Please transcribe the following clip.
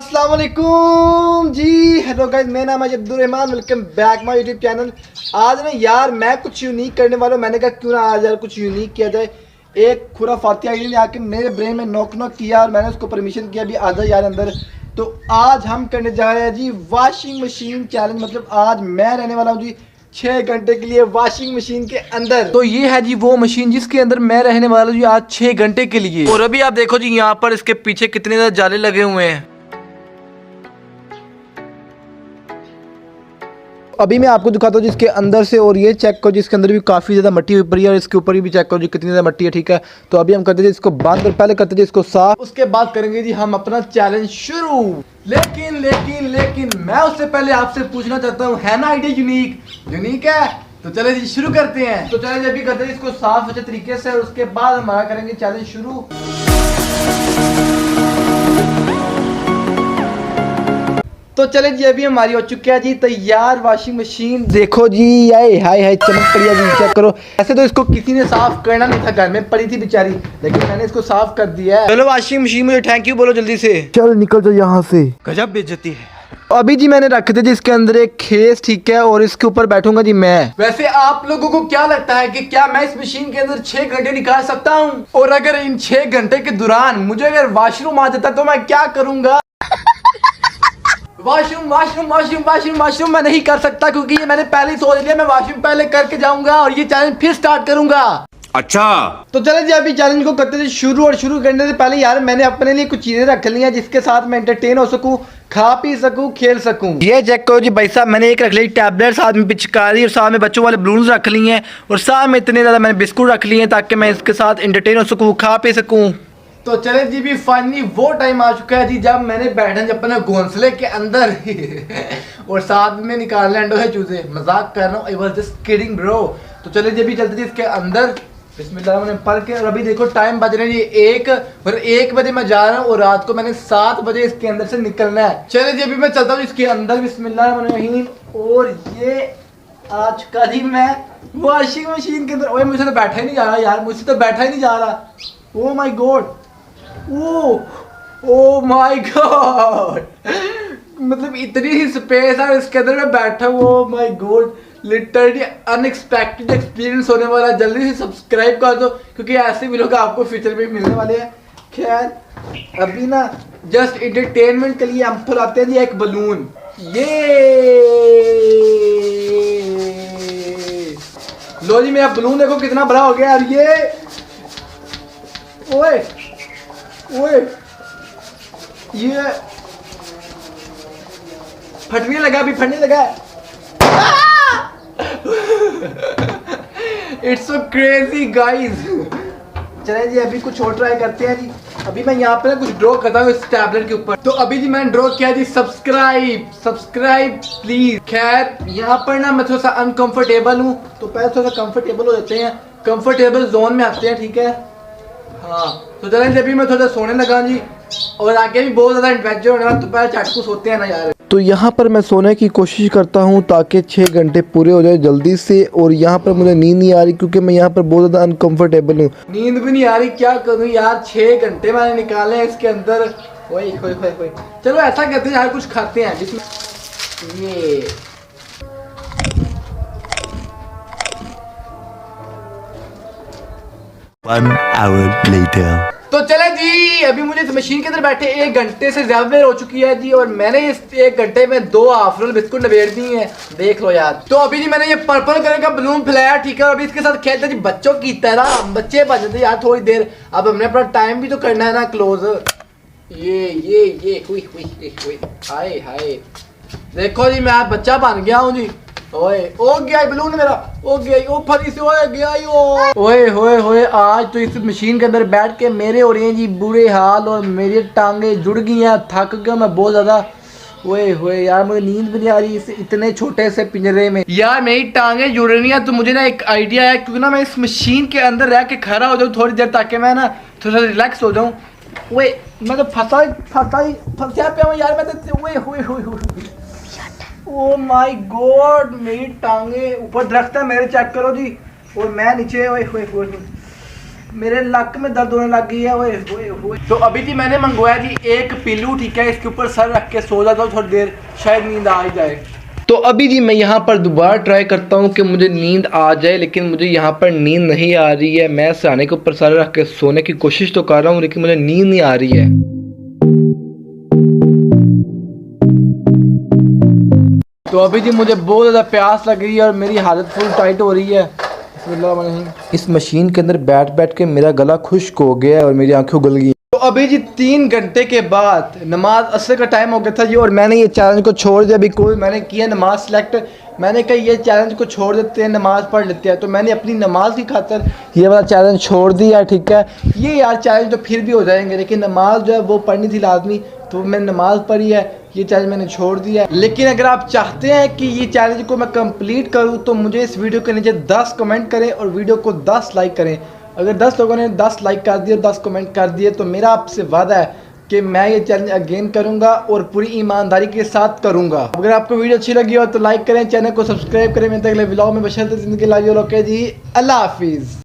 अस्सलाम वालेकुम जी। Hello guys, मेरा नाम है Abdurrahman. Welcome back my YouTube channel. आज ना यार मैं कुछ यूनिक करने वाला हूँ। मैंने कहा क्यों ना आज यार कुछ यूनिक किया जाए। एक खुराफाती आइडिया ले आके मेरे ब्रेन में नॉक किया और मैंने उसको परमिशन किया भी आ जाए यार अंदर। तो आज हम करने जा रहे हैं जी वॉशिंग मशीन चैलेंज। मतलब आज मैं रहने वाला हूँ जी 6 घंटे के लिए वॉशिंग मशीन के अंदर। तो ये है जी वो मशीन जिसके अंदर मैं रहने वाला हूँ जी आज 6 घंटे के लिए। और अभी आप देखो जी यहाँ पर इसके पीछे कितने ज्यादा जाले लगे हुए हैं। अभी मैं आपको दिखाता हूँ जिसके अंदर से, और ये चेक करो जिसके अंदर भी काफ़ी ज़्यादा मट्टी हुई पड़ी है और इसके ऊपर भी चेक करो जी कितनी ज़्यादा मट्टी है। ठीक है, तो अभी हम करते हैं इसको बंद और पहले करते हैं इसको साफ, उसके बाद करेंगे जी हम अपना चैलेंज शुरू। लेकिन लेकिन लेकिन मैं उससे पहले आपसे पूछना चाहता हूँ, है ना आइडिया यूनिक है? तो चले जी शुरू करते हैं। तो चले जी अभी करते हैं इसको साफ अच्छे तरीके से और उसके बाद हमारा करेंगे चैलेंज शुरू। तो चले जी अभी हमारी हो चुकी है जी तैयार वॉशिंग मशीन। देखो जी ये हाय चमक पड़ी है जी, चेक करो। ऐसे तो इसको किसी ने साफ करना नहीं था, घर में पड़ी थी बेचारी, लेकिन मैंने इसको साफ कर दिया है। चलो वॉशिंग मशीन मुझे थैंक यू बोलो जल्दी से। चल निकल जाओ यहाँ से, गजब बेइज्जती है। अभी जी मैंने रखे थे जी इसके अंदर एक खेस, ठीक है, और इसके ऊपर बैठूंगा जी मैं। वैसे आप लोगों को क्या लगता है कि क्या मैं इस मशीन के अंदर 6 घंटे निकाल सकता हूँ? और अगर इन 6 घंटे के दौरान मुझे अगर वॉशरूम आ जाता तो मैं क्या करूंगा? वॉशरूम मैं नहीं कर सकता क्योंकि ये मैंने पहले ही सोच लिया। मैं वॉशरूम पहले करके जाऊंगा और ये चैलेंज फिर स्टार्ट करूंगा। अच्छा, तो चले जी अभी चैलेंज को करते थे शुरू। और शुरू करने से पहले यार मैंने अपने लिए कुछ चीजें रख ली हैं जिसके साथ मैं एंटरटेन हो सकूं, खा पी सकूं, खेल सकूं। ये चेक करो जी भाई साहब, मैंने एक रख ली टैबलेट, साथ में पिचकारी और साथ में बच्चों वाले बलून्स रख लिए हैं और साथ में इतने ज्यादा मैंने बिस्कुट रख लिए हैं ताकि मैं इसके साथ एंटरटेन हो सकूं, खा पी सकूं। तो चले जी भी फाइनली वो टाइम आ चुका है जी जब मैंने बैठना जी अपने घोंसले के अंदर और साथ में निकालने अंडों है चूजे। मजाक कर रहा हूँ, I was just kidding bro. तो चले जी अभी चलते जी इसके अंदर बिस्मिल्लाह मैंने पढ़ के। और अभी देखो टाइम बज रहे हैं जी 1 और 1 बजे मैं जा रहा हूँ और रात को मैंने 7 बजे इसके अंदर से निकलना है। चले जी अभी मैं चलता हूँ इसके अंदर बिस्मिल्लाह। और ये आ चुका जी मैं वॉशिंग मशीन के अंदर। ओए मुझसे तो बैठा ही नहीं जा रहा यार, मुझसे तो बैठा ही नहीं जा रहा। Oh my God, oh my God, मतलब इतनी ही स्पेस है इसके अंदर मैं बैठा हूँ। Oh my God, literally unexpected experience होने वाला है। जल्दी से सब्सक्राइब कर दो क्योंकि ऐसे भी लोग आपको फ्यूचर में मिलने वाले हैं। खैर अभी ना जस्ट एंटरटेनमेंट के लिए हम फुलाते हैं जी एक बलून। ये लो जी मेरा बलून देखो कितना बड़ा हो गया। और ये ओए ओए ये फटने लगा, अभी फटने लगा। It's so crazy guys. चले जी अभी कुछ और ट्राई करते हैं जी। अभी मैं यहाँ पे ना कुछ ड्रॉ करता हूँ इस टैबलेट के ऊपर। तो अभी जी मैंने ड्रॉ किया जी सब्सक्राइब प्लीज। खैर यहाँ पर ना मैं थोड़ा सा अनकंफर्टेबल हूँ, तो पहले थोड़ा सा कंफर्टेबल हो जाते हैं, कंफर्टेबल जोन में आते हैं, ठीक है। हाँ तो चलें जब भी मैं थोड़ा सोने लगा जी और आगे भी बहुत ज़्यादा एडवेंचर होने वाला, तो पहले चटकू सोते हैं ना यार। तो यहाँ पर मैं सोने की कोशिश करता हूँ ताकि 6 घंटे पूरे हो जाए जल्दी से। और यहाँ पर मुझे नींद नहीं आ रही क्योंकि मैं यहाँ पर बहुत ज़्यादा अनकंफर्टेबल हूँ। नींद भी नहीं आ रही, क्या करूँ यार, 6 घंटे मैंने निकाले हैं इसके अंदर। वही चलो ऐसा करते हैं यार, कुछ खाते हैं जिसमें ये 1 hour later. तो चले जी अभी मुझे इस मशीन के अंदर बैठे 1 घंटे से ज्यादा देर हो चुकी है जी और मैंने इस 1 घंटे में 2 हाफ रोल बिस्कुट नवेड़ दी हैं, देख लो यार। तो अभी जी मैंने ये पर्पल कलर का बलून फैलाया, ठीक है। अभी इसके साथ खेलते जी बच्चों की तरह, बच्चे बजते यार थोड़ी देर। अब हमने अपना टाइम भी तो करना है ना क्लोज। ये हुई हाय देखो जी मैं आज बच्चा बन गया हूँ जी। ओए ओ गया बलून मेरा, ओ गया ओ फरी से, ओए गया ओए आज तो इस मशीन के अंदर बैठ के मेरे हो रहे हैं जी बुरे हाल और मेरी टांगे जुड़ गई हैं, थक गया मैं बहुत ज्यादा। ओए यार मुझे नींद भी नहीं आ रही इस इतने छोटे से पिंजरे में। यार मेरी टांगे जुड़ रही हैं, तो मुझे ना एक आइडिया है क्योंकि ना मैं इस मशीन के अंदर रह के खड़ा हो जाऊँ थोड़ी देर ताकि मैं ना थोड़ा सा रिलैक्स हो जाऊँ। ओए मैं तो फंसा पे हूँ यार, मैं तो ओ माय गॉड, मेरी टांगे ऊपर दरख्त है मेरे, चेक करो जी, और मैं नीचे। मेरे लक में दर्द होने लग गई है। ओए ओए ओए। तो अभी जी मैंने मंगवाया जी एक पिल्लू, ठीक है, इसके ऊपर सर रख के सो जाता हूँ थोड़ी देर, शायद नींद आ ही जाए। तो अभी जी मैं यहाँ पर दोबारा ट्राई करता हूँ कि मुझे नींद आ जाए, लेकिन मुझे यहाँ पर नींद नहीं आ रही है। मैं सिरहाने के ऊपर सर रख के सोने की कोशिश तो कर रहा हूँ, लेकिन मुझे नींद नहीं आ रही है। तो अभी जी मुझे बहुत ज़्यादा प्यास लग रही है और मेरी हालत फुल टाइट हो रही है। इस मशीन के अंदर बैठ बैठ के मेरा गला खुश्क हो गया है और मेरी आंखें गल गई। तो अभी जी 3 घंटे के बाद नमाज असर का टाइम हो गया था जी, और मैंने ये चैलेंज को छोड़ दिया। अभी कोई मैंने किया नमाज सेलेक्ट, मैंने कहा ये चैलेंज को छोड़ देते हैं, नमाज पढ़ लेते हैं। तो मैंने अपनी नमाज की खातर ये वाला चैलेंज छोड़ दिया, ठीक है। ये यार चैलेंज तो फिर भी हो जाएंगे, लेकिन नमाज जो है वो पढ़नी थी लाजमी, तो मैंने नमाज पढ़ी है, ये चैलेंज मैंने छोड़ दिया है। लेकिन अगर आप चाहते हैं कि ये चैलेंज को मैं कंप्लीट करूं तो मुझे इस वीडियो के नीचे 10 कमेंट करें और वीडियो को 10 लाइक करें। अगर 10 लोगों ने 10 लाइक कर दिए और 10 कमेंट कर दिए तो मेरा आपसे वादा है कि मैं ये चैलेंज अगेन करूंगा और पूरी ईमानदारी के साथ करूंगा। अगर आपको वीडियो अच्छी लगी हो तो लाइक करें, चैनल को सब्सक्राइब करें। मिलते हैं अगले व्लॉग में। बशर्ते ज़िंदगी लाइफ। ओके जी, अल्लाह हाफिज़।